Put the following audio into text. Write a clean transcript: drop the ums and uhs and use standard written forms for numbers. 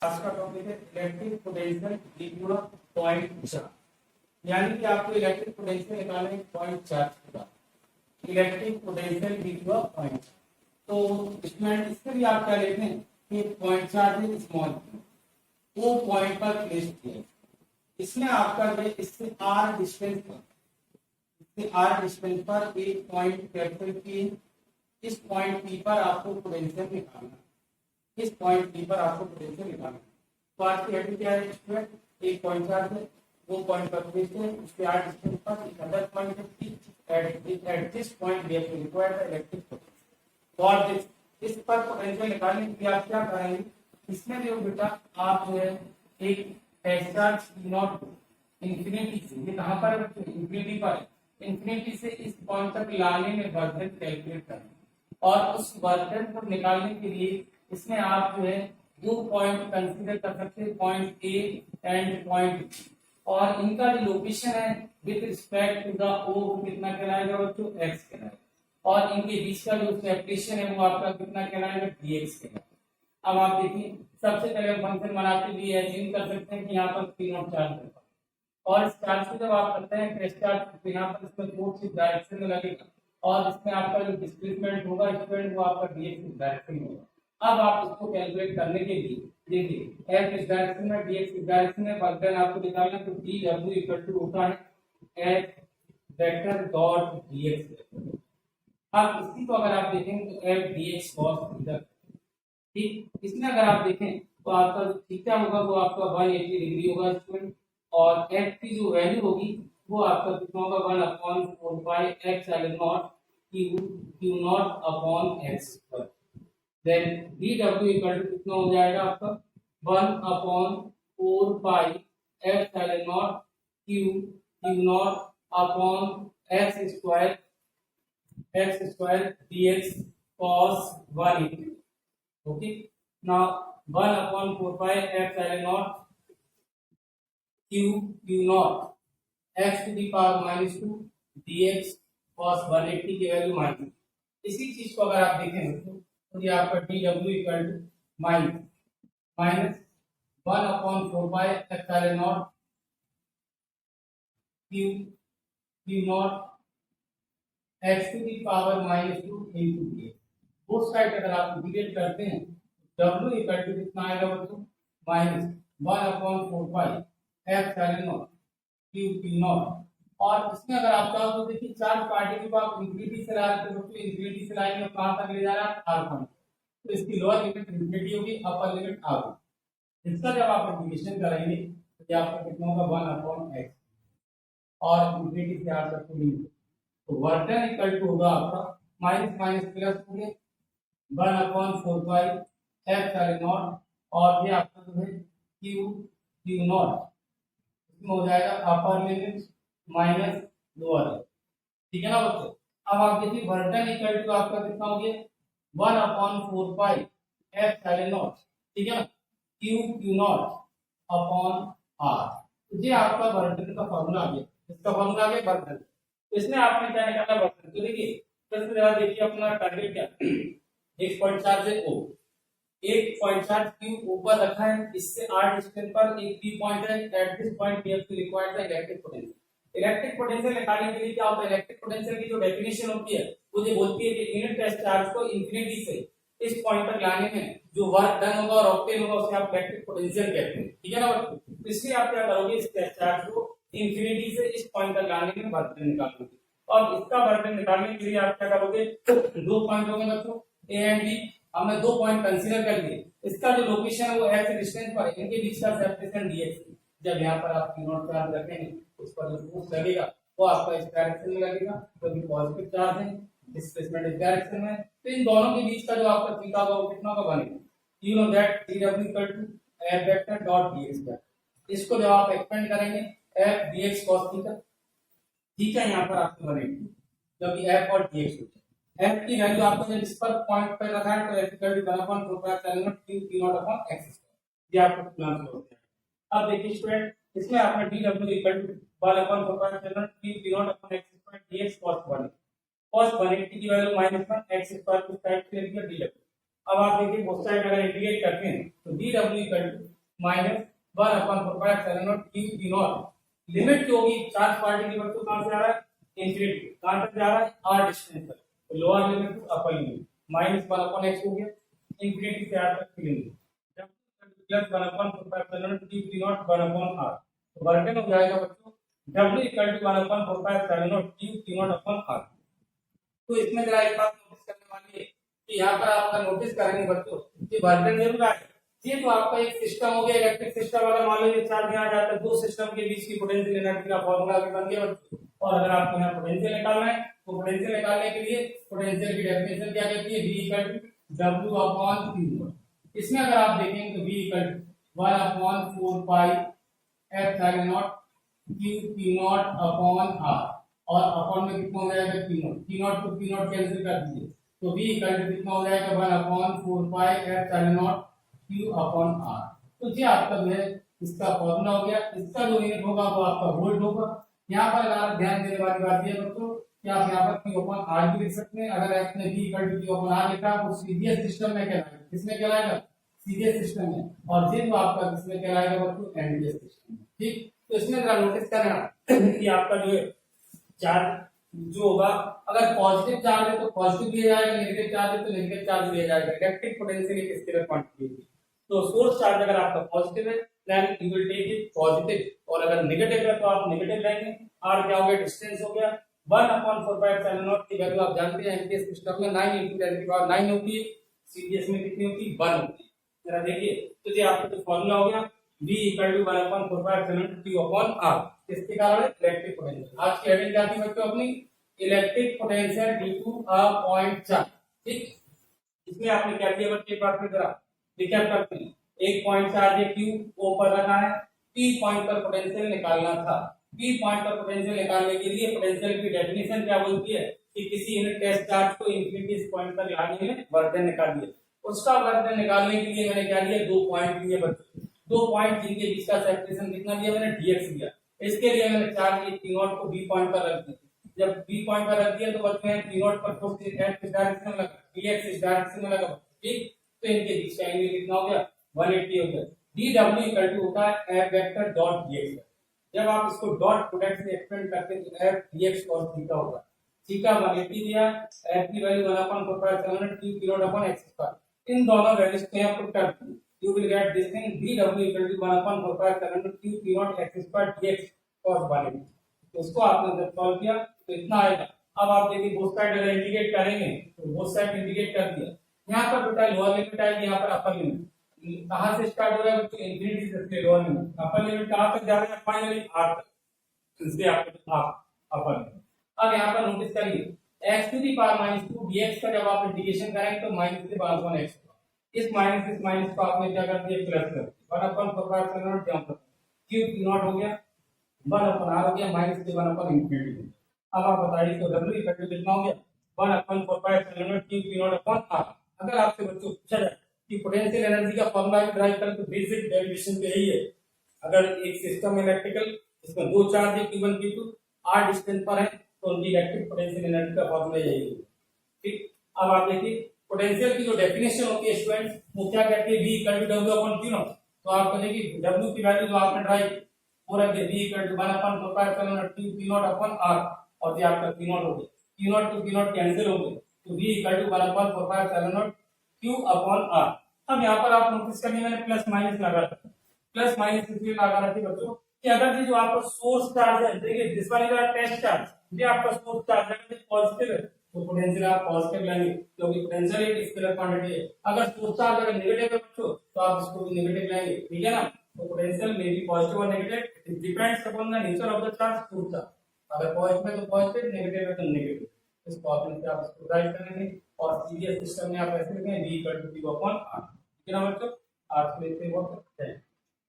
आज का टॉपिक है electric potential due point charge. यानी कि आपको इलेक्ट्रिक पोटेंशियल निकालना है पॉइंट चार्ज का। इलेक्ट्रिक पोटेंशियल ड्यू पॉइंट, तो इसमें इसके लिए आप क्या लेते हैं कि पॉइंट चार्ज है स्मॉल, वो पॉइंट पर प्लेस किया। इसमें आपका जो इससे आर डिस्टेंस पर, इससे आर डिस्टेंस पर एक पॉइंट कैप्चर किए। इस पॉइंट पी पर आपको पोटेंशियल निकालना है। इस पॉइंट पी पर आपको पोटेंशियल निकालना है। तो आज की हेडिंग क्या है? स्टूडेंट, एक पॉइंट चार्ज है, वो पॉइंट पर प्लेस है, उसके आर डिस्टेंस पर एक अदर पॉइंट है P. At this point we have required the electric potential for this. इस पर पोटेंशियल निकालने के लिए आप क्या करेंगे? इसमें जो बेटा आप जो है एक चार्ज नॉट इंफिनिटी से, ये कहां पर है? इंफिनिटी पर है। इंफिनिटी से इस पॉइंट तक लाने में वर्धन कैलकुलेट करें, और उस वर्धन को निकालने के लिए इसमें आप जो है दो पॉइंट कंसीडर कर सकते हैं, point A and point B, और इनका जो लोकेशन है with respect to the O कितना कहलाएगा बच्चों? एक्स कहलाएगा, और इनके बीच का जो सेपरेशन है वो आपका कितना कहलाएगा? डीएक्स कहलाएगा। अब आप देखिए, सबसे पहले फंक्शन बनाते हुए एज्यूम कर सकते हैं कि यहाँ पर पी नॉट चार्ज है, और इस चार्ज को जब आप करते हैं टेस्ट चार्ज, तो यहाँ पर इसमें फोर्स इस डायरेक्शन में लगेगा, और इसमें आपका जो डिस्प्लेसमेंट होगा स्टूडेंट वो आपका डीएक्स डायरेक्शन में होगा। अब आप इसको कैलकुलेट करने के लिए देखिए, एफ इस डायरेक्शन में, डीएक्स इस डायरेक्शन में, वर्धन आपको निकालना है, तो डी डब्ल्यू इक्वल टू होता है एफ वेक्टर डॉट डीएक्स। अब इसी को अगर आप देखें तो एफ डीएक्स कॉस थीटा, ठीक। इसमें अगर आप देखें तो आपका जो थीटा होगा वो आपका 180 डिग्री होगा स्टूडेंट, और एफ की जो वैल्यू होगी वो आपका कितना होगा? 1/4 pi epsilon not Q not upon X square. Then dw equal to कितना हो जाएगा आपका? 1/4 pi epsilon not Q not upon X square dx cos 180। Okay, now 1/4 pi epsilon not Q not X to the power -2 dx cos 180 की value minus. इसी चीज को अगर आप देखें तो ये आपका dw equal to minus 1/4 pi epsilon not Q not X to the power -2 into dx। उस साइड अगर आप इंटीग्रेट करते हैं तो w इक्वल टू कितना आएगा बच्चों? -1/4 pi epsilon not Q not. और इसमें अगर आप चाहो तो देखिए, चार्ज पार्टिकल को आप इंफिनिटी से ला रहे हो, तो इंफिनिटी से लाएंगे और कहां तक ले जा रहा है? R point. तो इसकी लोअर लिमिट इंफिनिटी होगी, अपर लिमिट आर होगी। इसका जब आप इंटीग्रेशन करेंगे तो ये आपका कितना होगा? 1/x, और इंफिनिटी से आर तक की लिमिट, तो वर्धन इक्वल टू होगा आपका माइनस माइनस प्लस हो गया 1/4 पाई एप्सिलॉन नॉट, और ये आपका जो है क्यू नॉट, इसमें हो जाएगा अपर लिमिट माइनस लोअर लिमिट, ठीक है ना बच्चों? अब आप देखिए, वर्धन इक्वल टू आपका कितना हो गया? 1/4 पाई एप्सिलॉन नॉट, ठीक है ना, क्यू नॉट अपॉन आर। तो ये आपका वर्धन का फॉर्मूला आ गया। इसका फॉर्मूला आ गया वर्धन। इसमें आपने क्या निकाला? वर्धन। तो देखिए, सबसे पहले देखिए अपना टारगेट क्या, एक पॉइंट चार्ज है ओ, एक पॉइंट चार्ज क्यू ऊपर रखा है, इससे आर डिस्टेंस पर एक पी पॉइंट है। At this point we have to require the electric potential. Electric potential निकालने के लिए क्या होता है? इलेक्ट्रिक पोटेंशियल की जो डेफिनेशन होती है वो ये बोलती है कि यूनिट टेस्ट चार्ज को इंफिनिटी से इस पॉइंट तक लाने में जो वर्क डन होगा और ऑब्टेन होगा उसे आप इलेक्ट्रिक पोटेंशियल कहते हैं, ठीक है ना बच्चों? तो इसलिए आप क्या करोगे? इस टेस्ट चार्ज को इंफिनिटी से इस पॉइंट तक लाने में वर्क डन निकालोगे, और इसका वर्क डन निकालने के लिए आप क्या करोगे? दो पॉइंट होंगे बच्चों, ए एंड बी। हमने दो पॉइंट कंसीडर कर लिए, इसका जो लोकेशन है वो एक्स डिस्टेंस पर है, इनके बीच का सेपरेशन डीएक्स। जब यहाँ पर आप क्यू नॉट चार्ज रखेंगे उस पर जो फोर्स लगेगा वो आपका इस डायरेक्शन में लगेगा, क्योंकि पॉजिटिव चार्ज है, डिस्प्लेसमेंट इस डायरेक्शन में। तो इन दोनों के बीच का जो आपका थीटा होगा वो कितना का बनेगा? You know that dw equal to f vector dot dx। इसको जब आप एक्सपेंड करेंगे f dx cos थीटा, ठीक है, यहाँ पर आपको बनेगी, क्योंकि f और dx होता है। f की वैल्यू आपको जब इस पर पॉइंट पर रखा है तो f equal to 1/4 pi epsilon not Q not upon x square. ये आपको प्लान होता है। अब देखिए स्टूडेंट, इसमें आपने dw equal to 1/4 pi epsilon not Q not upon x square dx cos 180 की वैल्यू -1 x स्क्वायर को साइड से ले लिया dw, अब आप देखिए बोथ साइड अगर इंटीग्रेट करते हैं तो D W equal to minus 1/4 Q P not, limit जो होगी चार्ज पार्टिकल वस्तु कहां से आ रहा है इंफिनिटी, कहां तक जा रहा है आर डिस्टेंस तक, तो lower limit to upper limit minus 1/x हो गया इंफिनिटी से आर तक limit plus 1/4 Q P not 1/r, तो बर्डन हो जाएगा बच्चों W equal to 1/4 Q P not upon R. तो इसमें जरा एक बात नोटिस करने वाली है कि यहाँ पर आपका नोटिस करेंगे बच्चों कि बर्डन जरूर आए, ये तो आपका एक सिस्टम हो गया इलेक्ट्रिक सिस्टम वाला, मान लीजिए चार्ज यहाँ जाता है, दो सिस्टम के बीच की पोटेंशियल एनर्जी का फॉर्मूला भी बन गया बच्चों। और अगर आपको यहाँ पोटेंशियल निकालना है तो पोटेंशियल निकालने के लिए पोटेंशियल की डेफिनेशन क्या कहती है, V equal to W upon Q। इसमें अगर आप देखेंगे तो V equal to 1/4 pi epsilon not Q P not upon R, और अपॉन में कितना हो जाएगा P नॉट को P नॉट कैंसिल कर दीजिए तो V इक्वल टू कितना हो जाएगा 1/4 pi epsilon not Q upon R। तो ये आपका जो है इसका फॉर्मूला हो गया, इसका जो यूनिट होगा वो आपका वोल्ट होगा। यहाँ पर अगर आप ध्यान देने वाली बात ये बच्चों कि आप यहाँ पर Q अपॉन R भी लिख सकते हैं, अगर आपने V equal to Q upon R लिखा तो सीधे सिस्टम में कहलाएगा, किसमें कहलाएगा सीधे सिस्टम में, और ये तो आपका किसमें कहलाएगा बच्चों एनडीएस सिस्टम में। ठीक, तो इसमें जरा नोटिस करना कि आपका जो है चार्ज जो होगा अगर पॉजिटिव चार्ज है तो पॉजिटिव दिया जाएगा, नेगेटिव चार्ज है तो नेगेटिव चार्ज दिया जाएगा। इलेक्ट्रिक पोटेंशियल एक स्केलर क्वांटिटी है, तो सोर्स चार्ज अगर आपका पॉजिटिव है then you will take it positive, और अगर नेगेटिव है तो आप नेगेटिव लेंगे। आर क्या हो गया डिस्टेंस हो गया 1/4 की वैल्यू आप जानते हैं एनपीएस सिस्टम में 9 × 10⁹ होती है, सीडीएस में कितनी होती है 1 होती है। जरा देखिए तो ये आपका जो फॉर्मूला हो गया V equal to 1/4 Q upon R, किसके कारण इलेक्ट्रिक पोटेंशियल। आज की हेडिंग क्या थी बच्चों अपनी electric potential due to a point charge. ठीक, इसमें आपने क्या किया बच्चे एक बार फिर जरा रिकैप करते हैं, एक पॉइंट चार्ज है Q ऊपर रखा है, P पॉइंट पर पोटेंशियल निकालना था। P पॉइंट पर पोटेंशियल निकालने के लिए पोटेंशियल की डेफिनेशन क्या बोलती है कि किसी यूनिट टेस्ट चार्ज को इंफिनिटी इस पॉइंट पर लाने में वर्क डन निकालिए। उसका वर्क डन निकालने के लिए मैंने क्या लिया, दो पॉइंट लिए बच्चों, दो पॉइंट जिनके बीच का सेपरेशन कितना लिया मैंने dx लिया। इसके लिए मैंने चार्ज P नॉट को B पॉइंट पर रख दिया, जब B पॉइंट पर रख दिया तो बच्चों P नॉट पर फोर्स किस डायरेक्शन में लगा, dx इस डायरेक्शन में लगा। ठीक, तो इनके बीच का एंगल कितना हो गया 180 हो गया। dw इक्वल टू होता है f वेक्टर डॉट dx, जब आप इसको डॉट प्रोडक्ट से एक्सपेंड करते हैं तो f dx cos थीटा होगा। थीटा 180 दिया, f की value 1/4 Q P not upon x², इन दोनों वैल्यूज को यहां पुट करते हैं you will get this thing dw equal to 1/4 Q P not x² dx cos 180। तो इसको आपने जब सॉल्व किया तो इतना आएगा। अब आप देखिए बोथ साइड अगर इंटीग्रेट करेंगे तो बोथ साइड इंटीग्रेट कर दिया, यहाँ पर बेटा लोअर लिमिट आएगी, यहाँ पर अपर लिमिट कहां से स्टार्ट हो रहा है बच्चों इंफिनिटी से, लोअर लिमिट अपर लिमिट कहां तक जा रहा है फाइनली r तक, इसलिए आपको अपर लिमिट। अब यहाँ पर नोटिस करिए x to the power -2 dx का जब आप इंटीग्रेशन करेंगे तो माइनस से 1/x, इस माइनस को आपने क्या कर दिया प्लस कर दिया 1/4 जंप Q P नॉट हो गया 1/r हो गया माइनस से 1/इंफिनिटी। अब आप बताइए तो W इक्वल कितना हो गया 1/4 Q P not upon R। अगर आपसे बच्चों पूछा जाए कि पोटेंशियल एनर्जी का फॉर्मूला ड्राइव करें तो बेसिक डेरिवेशन तो यही है, अगर एक सिस्टम इलेक्ट्रिकल इसमें दो चार्ज है Q1 Q2 r डिस्टेंस पर है तो उनकी इलेक्ट्रिक पोटेंशियल एनर्जी का फॉर्मूला यही है। ठीक, अब आप देखिए पोटेंशियल की जो डेफिनेशन होती है स्टूडेंट वो क्या कहती है V equal to W upon Q naught. तो आप देखिए W की वैल्यू जो आपने ड्राइव हो रखी है V equal to 1/4 Q P not upon R, और ये आपका P नॉट हो गया, Q naught to P not cancel हो गया तो V equal to 1/4 Q upon R। अब यहाँ पर आप नोटिस करिए मैंने प्लस माइनस लगा रखा, प्लस माइनस इसलिए लगा रखी बच्चों कि अगर ये जो आपका सोर्स चार्ज है, देखिए this one is a test charge, ये आपका सोर्स चार्ज है पॉजिटिव है तो पोटेंशियल आप पॉजिटिव लेंगे क्योंकि पोटेंशियल एक स्केलर क्वांटिटी है। अगर सोर्स चार्ज अगर नेगेटिव है बच्चों तो आप इसको भी नेगेटिव लेंगे, ठीक है ना। तो पोटेंशियल मे बी पॉजिटिव और negative, it depends upon the nature of the charge source charge, अगर पॉजिटिव है तो पॉजिटिव, नेगेटिव है तो नेगेटिव। इस प्रॉब्लम से आप इसको ड्राइव करेंगे और सीधे सिस्टम में आप ऐसे लिखेंगे V equal to Q upon R, ठीक है ना बच्चों। आज के लिए बहुत